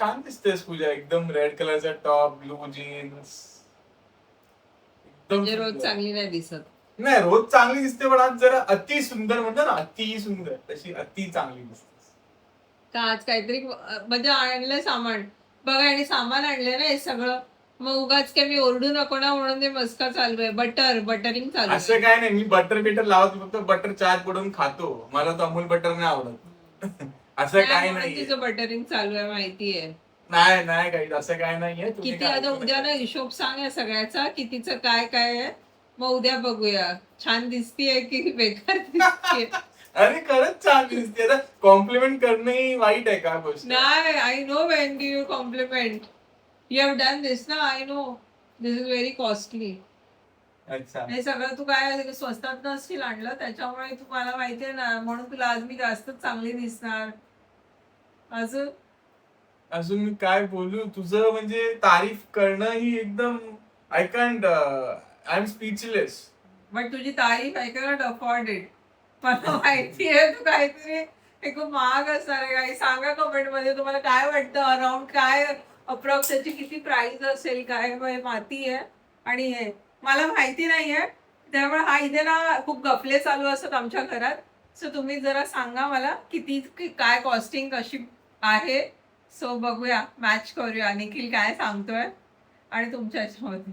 छान दिसतेस पूजा, एकदम रेड कलरचा टॉप, ब्लू जीन्स, एकदम म्हणजे रोज सुंदर. चांगली नाही दिसत. नाही रोज चांगली दिसते, पण आज जरा अति सुंदर म्हणतो ना, अति सुंदर, तशी अति चांगली दिसते. का आज काहीतरी म्हणजे आणलंय सामान बघा, आणि सामान आणलंय ना हे सगळं, मग उगाच काय मी ओरडू नको ना म्हणून ते मस्का चालू आहे, बटरिंग चालू असं आहे. काय नाही, मी बटर बिटर लावत फक्त बटर चार्ज पडून खातो, मला तर अमूल बटर नाही आवडत. असं काय म्हणून नाहीये. तिचं बटरिंग चालू आहे माहितीये. नाही नाही काही असं काय नाहीये. तुम्ही किती काय आता ऐकू उद्या नका. ना हिशोब सांग या सगळ्याचा, कितीचं काय काय आहे, मग उद्या बघूया छान दिसतीये की बेकार दिसतीये. अरे खरंच छान दिसते. आता कॉम्प्लिमेंट करणं ही वाईट आहे का गोष्ट? नाही, I know when give you compliment. You have done this ना, I know this is very costly. अच्छा. हे सगळं तू काय स्वस्तात नसशील आणलं, त्याच्यामुळे तुम्हाला माहितीये ना, म्हणून तुला आज मी जास्तच चांगली दिसणार. अजून अजून मी काय बोलू, तुझं म्हणजे तारीफ करणं ही एकदम I can't, I am speechless. But तुझी तारीफ आय कॅनॉट अफोर्ड इट. मला माहिती आहे तू काहीतरी हे खूप महाग असणार आहे. काही सांगा कमेंट मध्ये तुम्हाला काय वाटतं, अराउंड काय अप्रॉक्स त्याची किती प्राइस असेल, काय माती आहे. आणि हे मला माहिती नाहीये, त्यामुळे हा इथे ना खूप गफले चालू असतात आमच्या घरात. सो तुम्ही जरा सांगा मला किती काय कॉस्टिंग कशी आहे. सो बघूया, मॅच करूया निखिल काय सांगतोय आणि तुमच्या ह्याच्यामध्ये.